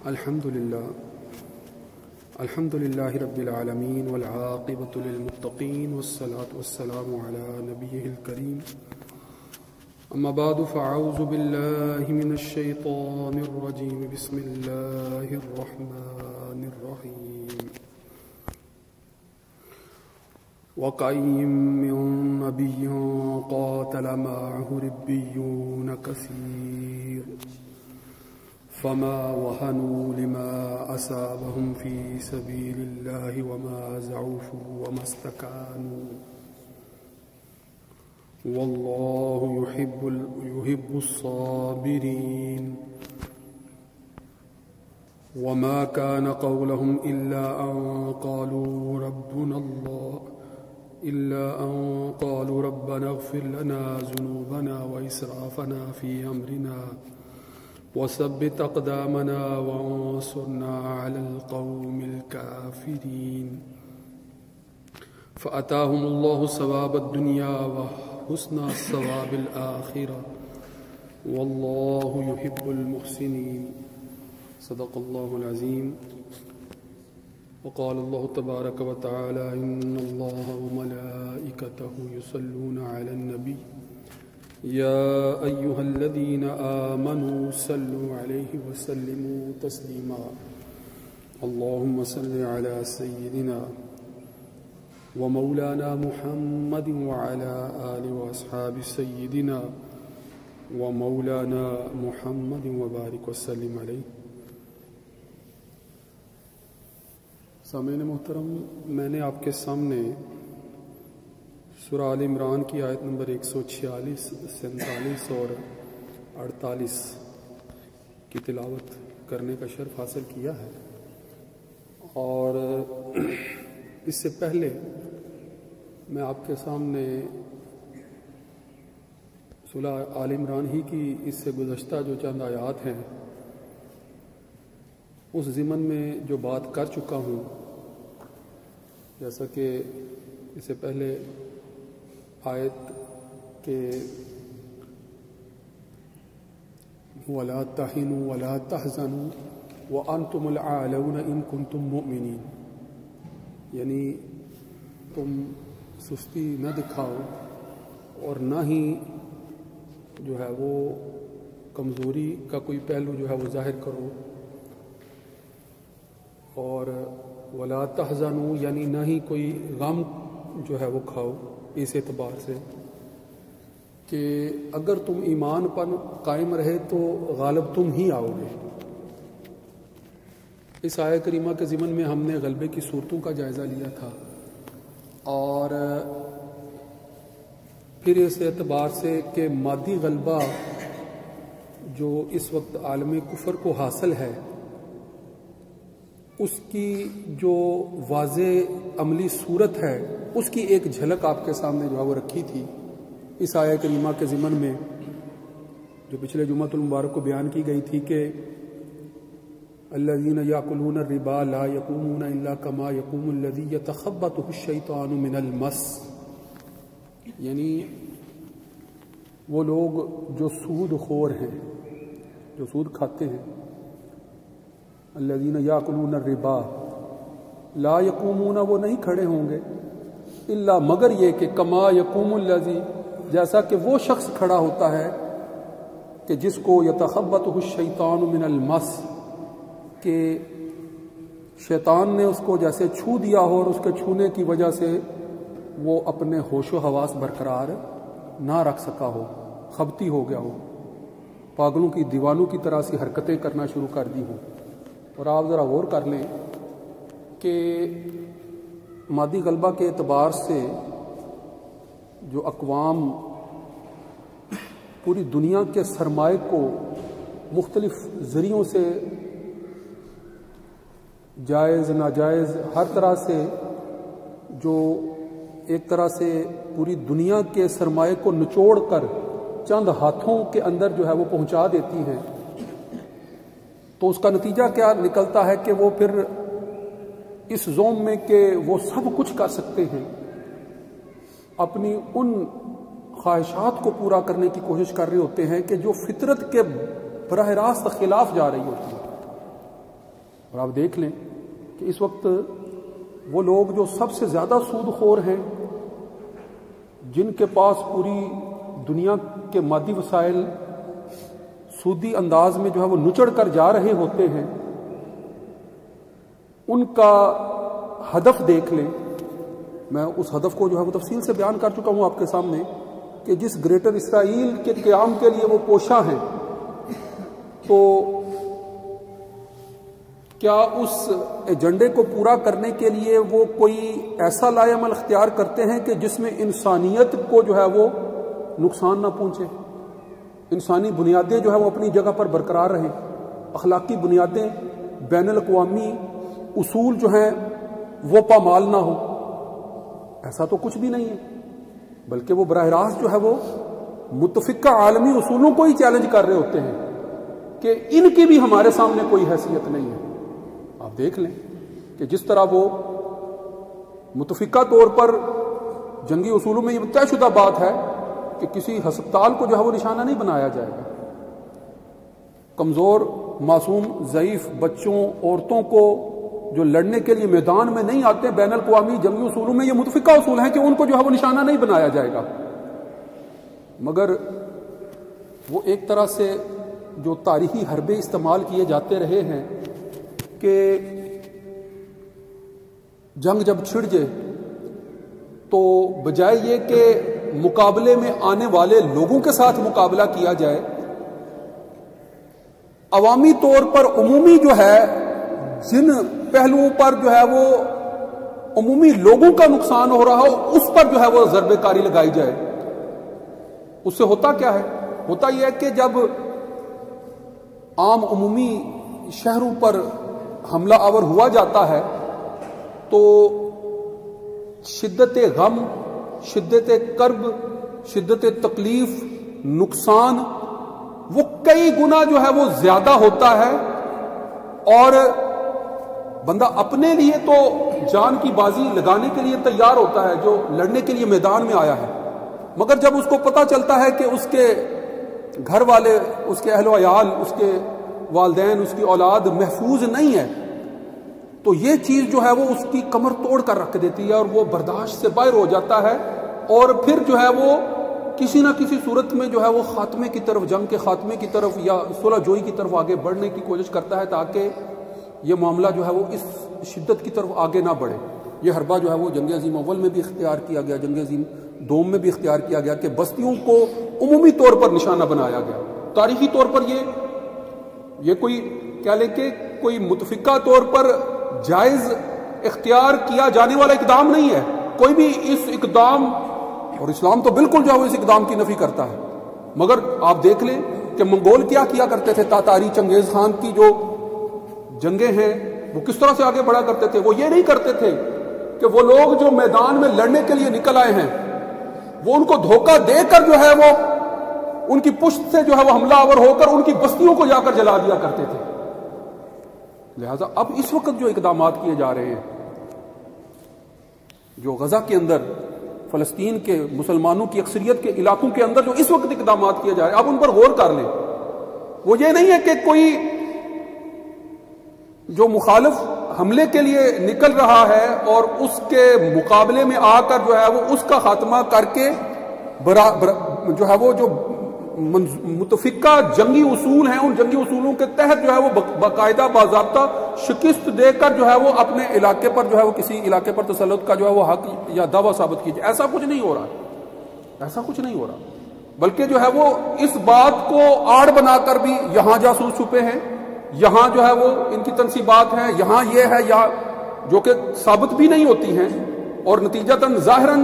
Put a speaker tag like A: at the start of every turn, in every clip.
A: الحمد لله رب العالمين والعاقبة للمتقين والصلاة والسلام على نبيه الكريم أما بعد فأعوذ بالله من الشيطان الرجيم بسم الله الرحمن الرحيم وكأين من نبي قاتل معه ربيون كثير فما وهنوا لما أصابهم في سبيل الله وما ضعفوا وما استكانوا والله يحب الصابرين وما كان قولهم إلا أن قالوا ربنا اغفر لنا ذنوبنا وإسرافنا في أمرنا وثبت أقدامنا وانصرنا على القوم الكافرين فأتاهم الله ثواب الدنيا وحسن ثواب الآخرة والله يحب المحسنين صدق الله العظيم وقال الله تبارك وتعالى إن الله وملائكته يصلون على النبي يا أيها الذين آمنوا صلوا عليه وسلموا تسليما اللهم صل على سيدنا ومولانا محمد وعلى آله وأصحاب سيدنا ومولانا محمد وبارك وسلم عليه. سامعین محترم، میں نے آپ کے سامنے سورہ آل عمران کی آیت نمبر 146، 47 اور 48 کی تلاوت کرنے کا شرف حاصل کیا ہے، اور اس سے پہلے میں آپ کے سامنے سورہ آل عمران ہی کی اس سے گزشتہ جو چند آیات ہیں اس ضمن میں جو بات کر چکا ہوں، جیسا کہ اس سے پہلے آیت کے وَلَا تَهِنُوا وَلَا تَحْزَنُوا وَأَنْتُمُ الْأَعْلَوْنَ إِن كُنتُم مُؤْمِنِينَ، یعنی تم سستی نہ دکھاؤ اور نہ ہی جو ہے وہ کمزوری کا کوئی پہلو جو ہے وہ ظاہر کرو، اور وَلَا تَحْزَنُوا یعنی نہ ہی کوئی غم جو ہے وہ کھاؤ، اس اعتبار سے کہ اگر تم ایمان پر قائم رہے تو غالب تم ہی آؤ گے۔ اس آیہ کریمہ کے ضمن میں ہم نے غلبے کی صورتوں کا جائزہ لیا تھا، اور پھر اس اعتبار سے کہ مادی غلبہ جو اس وقت عالم کفر کو حاصل ہے، اس کی جو واضح عملی صورت ہے اس کی ایک جھلک آپ کے سامنے جو ہے وہ رکھی تھی اس آیہ کریمہ کے ضمن میں، جو پچھلے جمعۃ المبارک کو بیان کی گئی تھی کہ الذین یاکلون الربا لا یقومون الا کما یقوم الذی یتخبطہ الشیطان من المس، یعنی وہ لوگ جو سود خور ہیں، جو سود کھاتے ہیں، الذین یاکلون الربا لا یقومون وہ نہیں کھڑے ہوں گے الا مگر یہ کہ کما یقوم الذی جیسا کہ وہ شخص کھڑا ہوتا ہے کہ جس کو یتخبطہ الشیطان من المس، کہ شیطان نے اس کو جیسے چھو دیا ہو اور اس کے چھونے کی وجہ سے وہ اپنے ہوش و حواس برقرار نہ رکھ سکا ہو، خبتی ہو گیا ہو، پاگلوں کی دیوانوں کی طرح سی حرکتیں کرنا شروع کر دی ہوں۔ اور آپ ذرا غور کر لیں کہ مادی غلبہ کے اعتبار سے جو اقوام پوری دنیا کے سرمائے کو مختلف ذریعوں سے جائز ناجائز ہر طرح سے جو ایک طرح سے پوری دنیا کے سرمائے کو نچوڑ کر چند ہاتھوں کے اندر جو ہے وہ پہنچا دیتی ہیں، تو اس کا نتیجہ کیا نکلتا ہے کہ وہ پھر اس زوم میں کہ وہ سب کچھ کر سکتے ہیں، اپنی ان خواہشات کو پورا کرنے کی کوشش کر رہے ہوتے ہیں کہ جو فطرت کے براہ راست خلاف جا رہی ہوتی ہے، اور آپ دیکھ لیں کہ اس وقت وہ لوگ جو سب سے زیادہ سود خور ہیں، جن کے پاس پوری دنیا کے مادی وسائل سودی انداز میں جو ہے وہ نچڑ کر جا رہے ہوتے ہیں، ان کا ہدف دیکھ لیں. میں اس ہدف کو جو ہے وہ تفصیل سے بیان کر چکا ہوں آپ کے سامنے کہ جس گریٹر اسرائیل کے قیام کے لیے وہ کوشاں ہیں، تو کیا اس ایجنڈے کو پورا کرنے کے لیے وہ کوئی ایسا لائے عمل اختیار کرتے ہیں کہ جس میں انسانیت کو جو ہے وہ نقصان نہ پہنچے، انسانی بنیادیں جو ہے وہ اپنی جگہ پر برقرار رہیں، اخلاقی بنیادیں، بین الاقوامی اصول جو ہیں وہ پامال نہ ہوں؟ ایسا تو کچھ بھی نہیں ہے، بلکہ وہ براہ راست جو ہے وہ متفقہ عالمی اصولوں کو ہی چیلنج کر رہے ہوتے ہیں کہ ان کی بھی ہمارے سامنے کوئی حیثیت نہیں ہے. آپ دیکھ لیں کہ جس طرح وہ متفقہ طور پر جنگی اصولوں میں یہ طے شدہ بات ہے کہ کسی ہسپتال کو جو ہے وہ نشانہ نہیں بنایا جائے گا، کمزور، معصوم، ضعیف بچوں، عورتوں کو جو لڑنے کے لیے میدان میں نہیں آتے، بین الاقوامی جنگی اصولوں میں یہ متفقہ اصول ہیں کہ ان کو جو ہے وہ نشانہ نہیں بنایا جائے گا. مگر وہ ایک طرح سے جو تاریخی حربے استعمال کیے جاتے رہے ہیں کہ جنگ جب چھڑ جائے تو بجائے یہ کہ مقابلے میں آنے والے لوگوں کے ساتھ مقابلہ کیا جائے، عوامی طور پر عمومی جو ہے جن پہلوؤں پر جو ہے وہ عمومی لوگوں کا نقصان ہو رہا ہو اس پر جو ہے وہ ضرب کاری لگائی جائے. اس سے ہوتا کیا ہے؟ ہوتا یہ ہے کہ جب عام عمومی شہروں پر حملہ آور ہوا جاتا ہے تو شدت غم، شدت کرب، شدت تکلیف، نقصان وہ کئی گنا جو ہے وہ زیادہ ہوتا ہے، اور بندہ اپنے لیے تو جان کی بازی لگانے کے لیے تیار ہوتا ہے جو لڑنے کے لیے میدان میں آیا ہے، مگر جب اس کو پتہ چلتا ہے کہ اس کے گھر والے، اس کے اہل و عیال، اس کے والدین، اس کی اولاد محفوظ نہیں ہے، تو یہ چیز جو ہے وہ اس کی کمر توڑ کر رکھ دیتی ہے اور وہ برداشت سے باہر ہو جاتا ہے، اور پھر جو ہے وہ کسی نہ کسی صورت میں جو ہے وہ خاتمے کی طرف، جنگ کے خاتمے کی طرف یا صلح جوئی کی طرف آگے بڑھنے کی کوشش کرتا ہے تاکہ یہ معاملہ جو ہے وہ اس شدت کی طرف آگے نہ بڑھے. یہ حربہ جو ہے وہ جنگ عظیم اول میں بھی اختیار کیا گیا، جنگ عظیم دوم میں بھی اختیار کیا گیا کہ بستیوں کو عمومی طور پر نشانہ بنایا گیا. تاریخی طور پر یہ کوئی کیا لے کہ کوئی متفقہ طور پر جائز اختیار کیا جانے والا اقدام نہیں ہے. کوئی بھی اس اقدام، اور اسلام تو بالکل جو ہے وہ اس اقدام کی نفی کرتا ہے، مگر آپ دیکھ لیں کہ منگول کیا کرتے تھے. تاتاری چنگیز خان کی جو جنگیں ہیں وہ کس طرح سے آگے بڑھا کرتے تھے. وہ یہ نہیں کرتے تھے کہ وہ لوگ جو میدان میں لڑنے کے لیے نکل آئے ہیں وہ ان کو دھوکہ دے کر جو ہے وہ ان کی پشت سے جو ہے وہ حملہ آور ہو کر ان کی بستیوں کو جا کر جلا دیا کرتے تھے. لہذا اب اس وقت جو اقدامات کیے جا رہے ہیں، جو غزہ کے اندر فلسطین کے مسلمانوں کی اکثریت کے علاقوں کے اندر جو اس وقت اقدامات کیے جا رہے ہیں، اب ان پر غور کر لیں. وہ یہ نہیں ہے کہ کوئی جو مخالف حملے کے لیے نکل رہا ہے اور اس کے مقابلے میں آ کر جو ہے وہ اس کا خاتمہ کر کے جو ہے وہ جو متفقہ جنگی اصول ہیں ان جنگی اصولوں کے تحت جو ہے وہ باقاعدہ باضابطہ شکست دے کر جو ہے وہ اپنے علاقے پر جو ہے وہ کسی علاقے پر تسلط کا جو ہے وہ حق یا دعویٰ ثابت کیجیے. ایسا کچھ نہیں ہو رہا، ایسا کچھ نہیں ہو رہا، بلکہ جو ہے وہ اس بات کو آڑ بنا کر بھی یہاں جاسوس چھپے ہیں، یہاں جو ہے وہ ان کی تنصیبات ہیں، یہاں یہ ہے، یا جو کہ ثابت بھی نہیں ہوتی ہیں، اور نتیجتاً ظاہراً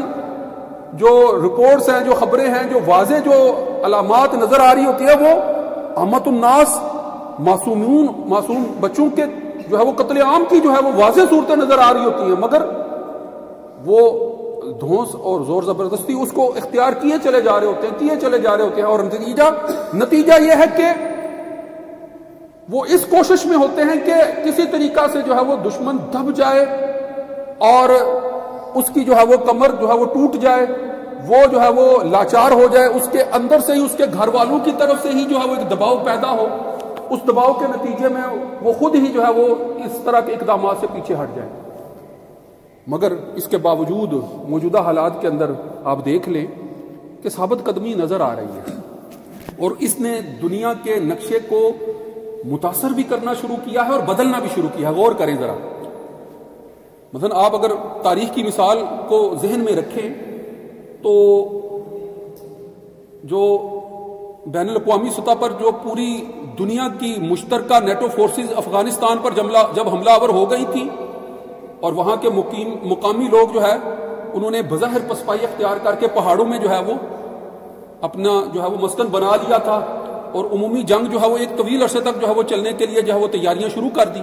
A: جو رپورٹس ہیں، جو خبریں ہیں، جو واضح جو علامات نظر آ رہی ہوتی ہے وہ عامت الناس، معصوم بچوں کے جو ہے وہ قتل عام کی جو ہے وہ واضح صورتیں نظر آ رہی ہوتی ہیں، مگر وہ دھونس اور زور زبردستی اس کو اختیار کیے چلے جا رہے ہوتے ہیں اور نتیجہ یہ ہے کہ وہ اس کوشش میں ہوتے ہیں کہ کسی طریقہ سے جو ہے وہ دشمن دب جائے اور اس کی جو ہے وہ کمر جو ہے وہ ٹوٹ جائے، وہ جو ہے وہ لاچار ہو جائے، اس کے اندر سے ہی اس کے گھر والوں کی طرف سے ہی جو ہے وہ ایک دباؤ پیدا ہو اس دباؤ کے نتیجے میں وہ خود ہی جو ہے وہ اس طرح کے اقدامات سے پیچھے ہٹ جائیں. مگر اس کے باوجود موجودہ حالات کے اندر آپ دیکھ لیں کہ ثابت قدمی نظر آ رہی ہے، اور اس نے دنیا کے نقشے کو متاثر بھی کرنا شروع کیا ہے اور بدلنا بھی شروع کیا ہے. غور کریں ذرا. مثلا آپ اگر تاریخ کی مثال کو ذہن میں رکھیں تو جو بین الاقوامی سطح پر جو پوری دنیا کی مشترکہ نیٹو فورسز افغانستان پر جب حملہ آور ہو گئی تھی اور وہاں کے مقامی لوگ جو ہے انہوں نے بظاہر پسپائی اختیار کر کے پہاڑوں میں جو ہے وہ اپنا جو ہے وہ مسکن بنا لیا تھا، اور عمومی جنگ جو ہے وہ ایک طویل عرصے تک جو ہے وہ چلنے کے لیے جو ہے وہ تیاریاں شروع کر دی.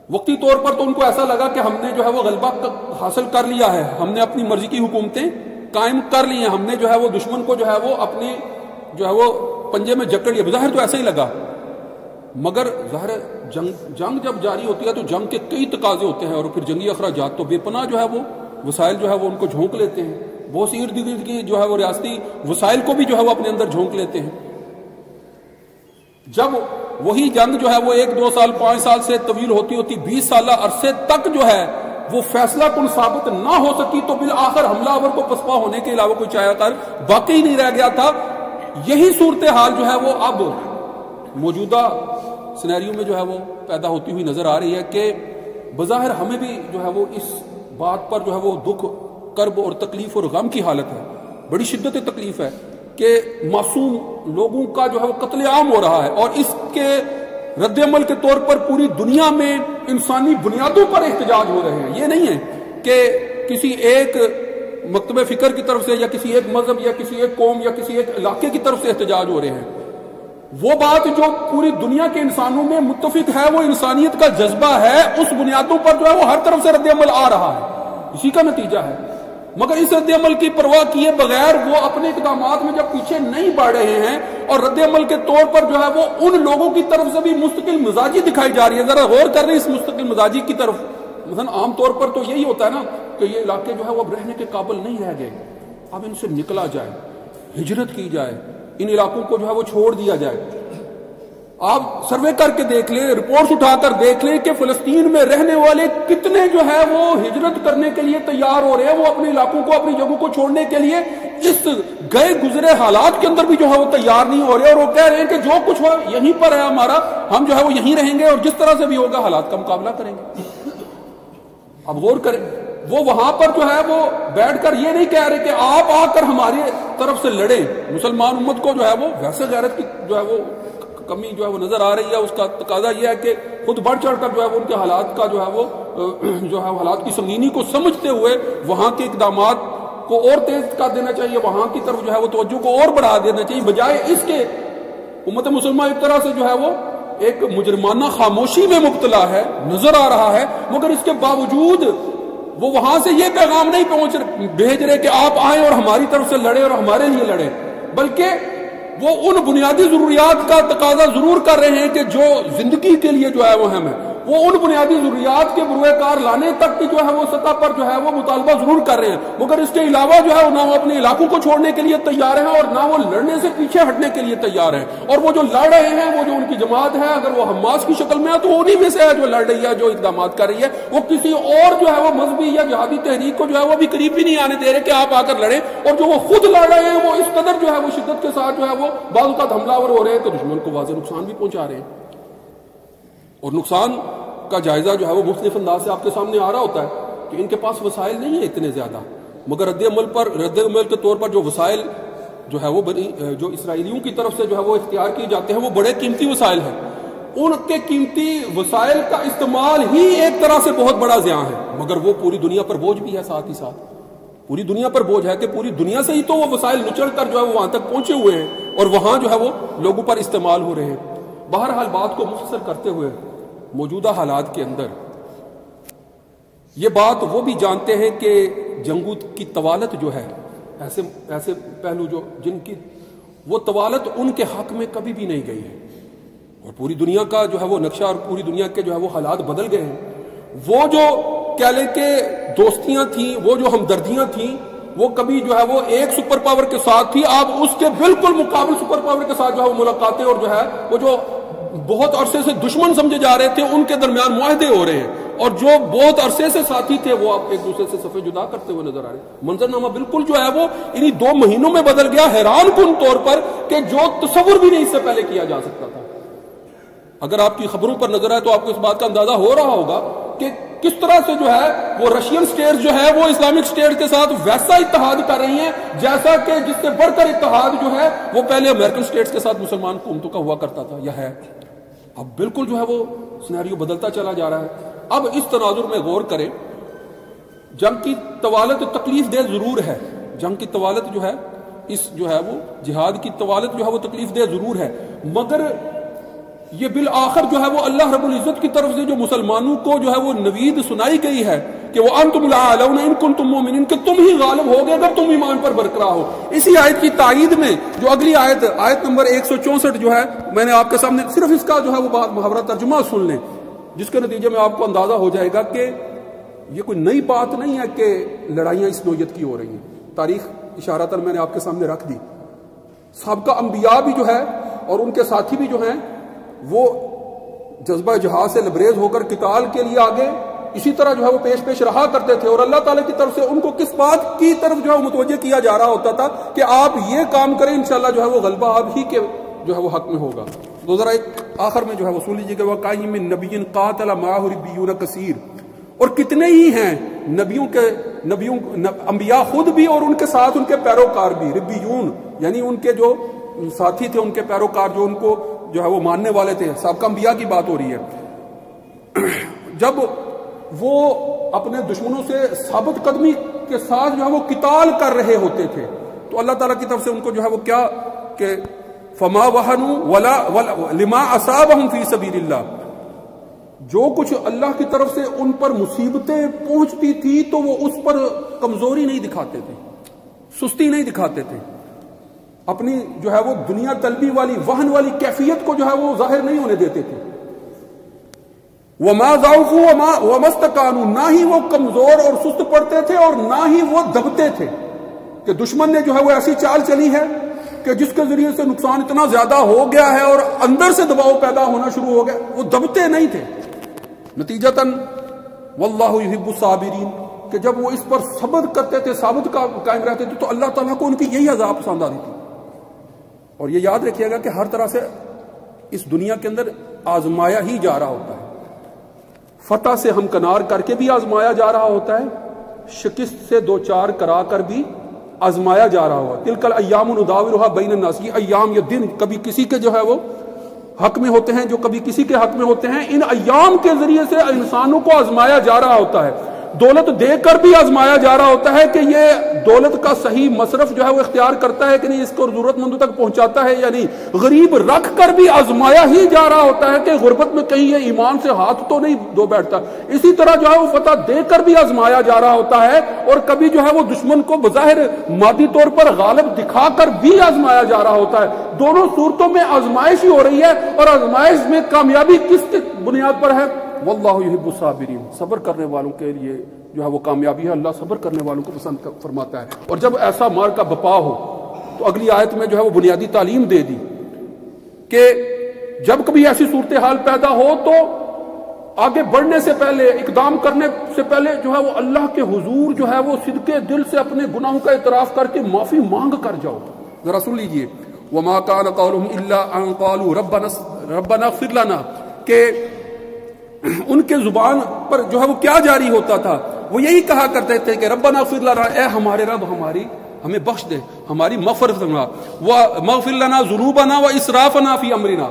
A: وقتی طور پر تو ان کو ایسا لگا کہ ہم نے جو ہے وہ غلبہ حاصل کر لیا ہے، ہم نے اپنی مرضی کی حکومتیں قائم کر لی ہیں، ہم نے جو ہے وہ دشمن کو جو ہے وہ اپنے جو ہے وہ پنجے میں جکڑ لیا. بظاہر تو ایسا ہی لگا، مگر ظاہر جنگ جب جاری ہوتی ہے تو جنگ کے کئی تقاضے ہوتے ہیں، اور پھر جنگی اخراجات تو بے پناہ جو ہے وہ وسائل جو ہے وہ ان کو جھونک لیتے ہیں. بہت سی ارد گرد کی جو ہے وہ ریاستی وسائل کو بھی جو ہے وہ اپنے اندر جھونک لیتے ہیں. جب وہی جنگ جو ہے وہ 1-2 سال 5 سال سے طویل ہوتی 20 سالہ عرصے تک جو ہے وہ فیصلہ کن ثابت نہ ہو سکی تو بالآخر حملہ آور کو پسپا ہونے کے علاوہ کوئی چارہ کار باقی نہیں رہ گیا تھا. یہی صورتحال جو ہے وہ اب موجودہ سینیریو میں جو ہے وہ پیدا ہوتی ہوئی نظر آ رہی ہے کہ بظاہر ہمیں بھی جو ہے وہ اس بات پر جو ہے وہ دکھ کرب اور تکلیف اور غم کی حالت ہے، بڑی شدت تکلیف ہے کہ معصوم لوگوں کا جو ہے وہ قتل عام ہو رہا ہے، اور اس کے رد عمل کے طور پر پوری دنیا میں انسانی بنیادوں پر احتجاج ہو رہے ہیں. یہ نہیں ہے کہ کسی ایک مکتب فکر کی طرف سے یا کسی ایک مذہب یا کسی ایک قوم یا کسی ایک علاقے کی طرف سے احتجاج ہو رہے ہیں. وہ بات جو پوری دنیا کے انسانوں میں متفق ہے، وہ انسانیت کا جذبہ ہے، اس بنیادوں پر جو ہے وہ ہر طرف سے رد عمل آ رہا ہے، اسی کا نتیجہ ہے. مگر اس رد عمل کی پرواہ کیے بغیر وہ اپنے اقدامات میں جب پیچھے نہیں بڑھ رہے ہیں، اور رد عمل کے طور پر جو ہے وہ ان لوگوں کی طرف سے بھی مستقل مزاجی دکھائی جا رہی ہے. ذرا غور کر رہے ہیں اس مستقل مزاجی کی طرف. مثلا عام طور پر تو یہی ہوتا ہے نا کہ یہ علاقے جو ہے وہ اب رہنے کے قابل نہیں رہ گئے، اب ان سے نکلا جائے، ہجرت کی جائے، ان علاقوں کو جو ہے وہ چھوڑ دیا جائے. آپ سروے کر کے دیکھ لیں، رپورٹس اٹھا کر دیکھ لیں کہ فلسطین میں رہنے والے کتنے جو ہے وہ ہجرت کرنے کے لیے تیار ہو رہے ہیں، وہ اپنے علاقوں کو اپنی جگہوں کو چھوڑنے کے لیے اس گئے گزرے حالات کے اندر بھی جو ہے وہ تیار نہیں ہو رہے، اور وہ کہہ رہے ہیں کہ جو کچھ ہو یہیں پر ہے ہمارا، ہم جو ہے وہ یہیں رہیں گے اور جس طرح سے بھی ہوگا حالات کا مقابلہ کریں گے. اب غور کریں، وہ وہاں پر جو ہے وہ بیٹھ کر یہ نہیں کہہ رہے کہ آپ آ کر ہماری طرف سے لڑیں. مسلمان امت کو جو ہے وہ ویسے غیرت کی جو ہے وہ کمی جو ہے وہ نظر آ رہی ہے. اس کا تقاضا یہ ہے کہ خود بڑھ چڑھ کر جو ہے وہ ان کے حالات کا جو ہے وہ حالات کی سنگینی کو سمجھتے ہوئے وہاں کے اقدامات کو اور تیز کر دینا چاہیے، وہاں کی طرف جو ہے وہ توجہ کو اور بڑھا دینا چاہیے، بجائے اس کے امت مسلمہ ایک طرح سے جو ہے وہ ایک مجرمانہ خاموشی میں مبتلا ہے، نظر آ رہا ہے. مگر اس کے باوجود وہ وہاں سے یہ پیغام نہیں بھیج رہے کہ آپ آئیں اور ہماری طرف سے لڑیں اور ہمارے لیے لڑیں، بلکہ وہ ان بنیادی ضروریات کا تقاضا ضرور کر رہے ہیں کہ جو زندگی کے لیے جو ہے وہ اہم ہے. وہ ان بنیادی ضروریات کے بروئے کار لانے تک کی جو ہے وہ سطح پر جو ہے وہ مطالبہ ضرور کر رہے ہیں، مگر اس کے علاوہ جو ہے نہ وہ اپنے علاقوں کو چھوڑنے کے لیے تیار ہیں اور نہ وہ لڑنے سے پیچھے ہٹنے کے لیے تیار ہیں. اور وہ جو لڑ رہے ہیں، وہ جو ان کی جماعت ہے، اگر وہ حماس کی شکل میں ہے تو انہی میں سے ہے جو لڑ رہی ہے، جو اقدامات کر رہی ہے. وہ کسی اور جو ہے وہ مذہبی یا جہادی تحریک کو جو ہے وہ بھی قریب بھی نہیں آنے دے رہے کہ آپ آ کر لڑیں. اور جو وہ خود لڑ رہے ہیں وہ اس قدر جو ہے وہ شدت کے ساتھ جو ہے وہ بعض اوقات حملہ آور ہو رہے ہیں تو دشمن کو واضح نقصان بھی پہنچا رہے ہیں. اور نقصان کا جائزہ جو ہے وہ مختلف انداز سے آپ کے سامنے آ رہا ہوتا ہے کہ ان کے پاس وسائل نہیں ہیں اتنے زیادہ، مگر رد عمل کے طور پر جو وسائل جو ہے وہ جو اسرائیلیوں کی طرف سے جو ہے وہ اختیار کیے جاتے ہیں وہ بڑے قیمتی وسائل ہیں. ان کے قیمتی وسائل کا استعمال ہی ایک طرح سے بہت بڑا زیاں ہے، مگر وہ پوری دنیا پر بوجھ بھی ہے. ساتھ ہی ساتھ پوری دنیا پر بوجھ ہے کہ پوری دنیا سے ہی تو وہ وسائل نچڑ کر جو ہے وہ وہاں تک پہنچے ہوئے ہیں اور وہاں جو ہے وہ لوگوں پر استعمال ہو رہے ہیں. بہرحال بات کو مختصر کرتے ہوئے موجودہ حالات کے اندر یہ بات وہ بھی جانتے ہیں کہ جنگوں کی طوالت جو ہے، ایسے پہلو جو جن کی وہ طوالت ان کے حق میں کبھی بھی نہیں گئی ہے، اور پوری دنیا کا جو ہے وہ نقشہ اور پوری دنیا کے جو ہے وہ حالات بدل گئے ہیں. وہ جو کہہ لیں کہ دوستیاں تھیں، وہ جو ہمدردیاں تھیں، وہ کبھی جو ہے وہ ایک سپر پاور کے ساتھ تھی، اب اس کے بالکل مقابل سپر پاور کے ساتھ جو ہے وہ ملاقاتیں اور جو ہے وہ جو بہت عرصے سے دشمن سمجھے جا رہے تھے ان کے درمیان معاہدے ہو رہے ہیں، اور جو بہت عرصے سے ساتھی تھے وہ آپ ایک دوسرے سے صفے جدا کرتے ہوئے نظر آ رہے ہیں۔ منظرنامہ بالکل جو ہے وہ انہی 2 مہینوں میں بدل گیا، حیران کن طور پر کہ جو تصور بھی نہیں اس سے پہلے کیا جا سکتا تھا۔ اگر آپ کی خبروں پر نظر آئے تو آپ کو اس بات کا اندازہ ہو رہا ہوگا کہ کس طرح سے جو ہے وہ رشین سٹیٹ جو ہے وہ اسلامک سٹیٹ کے ساتھ ویسا اتحاد کر رہی ہیں جیسا کہ جس سے بڑھ کر اتحاد جو ہے وہ پہلے امریکن سٹیٹس کے ساتھ مسلمان حکومتوں کا ہوا کرتا تھا یا ہے۔ اب بالکل جو ہے وہ سینیریو بدلتا چلا جا رہا ہے۔ اب اس تناظر میں غور کریں، جنگ کی طوالت تکلیف دہ ضرور ہے، جنگ کی طوالت جو ہے اس جو ہے وہ جہاد کی طوالت جو ہے وہ تکلیف دہ ضرور ہے، مگر یہ بالآخر جو ہے وہ اللہ رب العزت کی طرف سے جو مسلمانوں کو جو ہے وہ نوید سنائی گئی ہے کہ وَأَنْتُمُ الْأَعْلَوْنَ إِن كُنتُم مُؤْمِنِينَ، کہ تم ہی غالب ہوگے اگر تم ایمان پر برقرار ہو۔ اسی آیت کی تائید میں جو اگلی آیت نمبر 164 جو ہے، میں نے آپ کے سامنے صرف اس کا جو ہے وہ بات محاورہ ترجمہ سن لیں، جس کے نتیجے میں آپ کو اندازہ ہو جائے گا کہ یہ کوئی نئی بات نہیں ہے کہ لڑائیاں اس نوعیت کی ہو رہی ہیں۔ تاریخ اشارتاً میں نے آپ کے سامنے رکھ دی۔ سابقہ انبیاء بھی جو ہے اور ان کے ساتھی بھی جو ہیں وہ جذبہ جہاد سے لبریز ہو کر قتال کے لیے آگے اسی طرح جو ہے وہ پیش رہا کرتے تھے، اور اللہ تعالیٰ کی طرف سے ان کو کس بات کی طرف جو ہے متوجہ کیا جا رہا ہوتا تھا کہ آپ یہ کام کریں، انشاءاللہ جو ہے وہ غلبہ آپ ہی کے جو ہے وہ حق میں ہوگا۔ تو ذرا ایک آخر میں جو ہے وہ سن لیجیے کہ وَقَأَيٍّ مِّن نَبِيٍّ قَاتَلَ مَعَهُ رِبِّيُّونَ كَثِيرٌ، اور کتنے ہی ہیں انبیاء خود بھی اور ان کے ساتھ ان کے پیروکار بھی، ربیون یعنی ان کے جو ساتھی تھے، ان کے پیروکار جو ان کو جو ہے وہ ماننے والے تھے، سابقہ انبیاء کی بات ہو رہی ہے۔ جب وہ اپنے دشمنوں سے ثابت قدمی کے ساتھ جو ہے وہ قتال کر رہے ہوتے تھے تو اللہ تعالیٰ کی طرف سے ان کو جو ہے وہ کیا کہ فما وهنوا لما اصابهم فی سبیل اللہ، جو کچھ اللہ کی طرف سے ان پر مصیبتیں پہنچتی تھی تو وہ اس پر کمزوری نہیں دکھاتے تھے، سستی نہیں دکھاتے تھے، اپنی جو ہے وہ دنیا طلبی والی وہن والی کیفیت کو جو ہے وہ ظاہر نہیں ہونے دیتے تھے۔ وَمَا ضَعُفُوا وَمَا اسْتَكَانُوا، نہ ہی وہ کمزور اور سست پڑتے تھے اور نہ ہی وہ دبتے تھے کہ دشمن نے جو ہے وہ ایسی چال چلی ہے کہ جس کے ذریعے سے نقصان اتنا زیادہ ہو گیا ہے اور اندر سے دباؤ پیدا ہونا شروع ہو گیا، وہ دبتے نہیں تھے۔ نتیجتاً وَاللَّهُ يُحِبُّ الصَّابِرِينَ، کہ جب وہ اس پر صبر کرتے تھے، ثابت قائم رہتے تھے تو اللہ تعالیٰ کو ان کی یہی عذاب پسند آتی تھی۔ اور یہ یاد رکھیے گا کہ ہر طرح سے اس دنیا کے اندر آزمایا ہی جا رہا ہوتا ہے، فتح سے ہمکنار کر کے بھی آزمایا جا رہا ہوتا ہے، شکست سے دو چار کرا کر بھی آزمایا جا رہا ہوا۔ تلک الایام نداولها بین الناس، یہ ایام یہ دن کبھی کسی کے جو ہے وہ حق میں ہوتے ہیں، جو کبھی کسی کے حق میں ہوتے ہیں، ان ایام کے ذریعے سے انسانوں کو آزمایا جا رہا ہوتا ہے۔ دولت دے کر بھی آزمایا جا رہا ہوتا ہے کہ یہ دولت کا صحیح مصرف جو ہے وہ اختیار کرتا ہے کہ نہیں، اس کو ضرورت مندوں تک پہنچاتا ہے یا نہیں۔ غریب رکھ کر بھی آزمایا ہی جا رہا ہوتا ہے کہ غربت میں کہیں یہ ایمان سے ہاتھ تو نہیں دھو بیٹھتا۔ اسی طرح جو ہے وہ فتح دے کر بھی آزمایا جا رہا ہوتا ہے، اور کبھی جو ہے وہ دشمن کو بظاہر مادی طور پر غالب دکھا کر بھی آزمایا جا رہا ہوتا ہے۔ دونوں صورتوں میں آزمائش ہی ہو رہی ہے، اور آزمائش میں کامیابی کس بنیاد پر ہے؟ واللہ یحب الصابرین، صبر کرنے والوں کے لیے جو ہے وہ کامیابی ہے، اللہ صبر کرنے والوں کو پسند فرماتا ہے۔ اور جب ایسا مار کا بپا ہو تو اگلی آیت میں جو ہے وہ بنیادی تعلیم دے دی کہ جب کبھی ایسی صورتحال پیدا ہو تو آگے بڑھنے سے پہلے، اقدام کرنے سے پہلے جو ہے وہ اللہ کے حضور جو ہے وہ صدقے دل سے اپنے گناہوں کا اعتراف کر کے معافی مانگ کر جاؤ۔ ذرا سن لیجئے، وما كان قولهم الا ان قالوا ربنا اغفر لنا، کہ ان کے زبان پر جو ہے وہ کیا جاری ہوتا تھا، وہ یہی کہا کرتے تھے کہ ربنا اغفر لنا، اے ہمارے رب ہمیں بخش دے، ہماری مغفرت فرما، واغفر لنا ذنوبنا واسرافنا فی امرنا،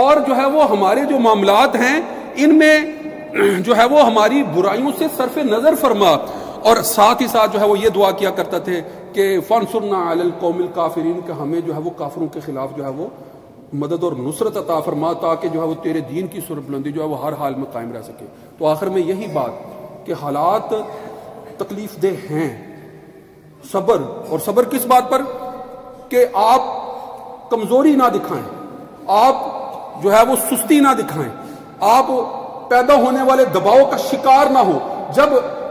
A: اور جو ہے وہ ہمارے جو معاملات ہیں ان میں جو ہے وہ ہماری برائیوں سے صرف نظر فرما۔ اور ساتھ ہی ساتھ جو ہے وہ یہ دعا کیا کرتا تھے کہ فانصرنا علی القوم الکافرین، کہ ہمیں جو ہے وہ کافروں کے خلاف جو ہے وہ مدد اور نصرت عطا فرما، تاکہ جو ہے وہ تیرے دین کی سر بلندی جو ہے وہ ہر حال میں قائم رہ سکے۔ تو آخر میں یہی بات کہ حالات تکلیف دہ ہیں، صبر، اور صبر کس بات پر کہ آپ کمزوری نہ دکھائیں، آپ جو ہے وہ سستی نہ دکھائیں، آپ پیدا ہونے والے دباؤ کا شکار نہ ہو۔ جب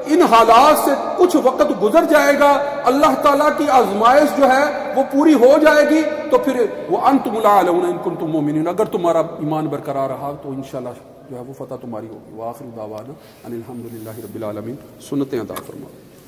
A: ان حالات سے کچھ وقت گزر جائے گا، اللہ تعالیٰ کی آزمائش جو ہے وہ پوری ہو جائے گی، تو پھر وَأَنْتُمُ الْأَعْلَوْنَ إِن كُنتُم مُؤْمِنِينَ، اگر تمہارا ایمان برقرار رہا تو انشاءاللہ جو ہے وہ فتح تمہاری ہوگی۔ وآخر دعوانا ان الحمد للہ رب العالمین۔ سنتیں ادا فرمائیں۔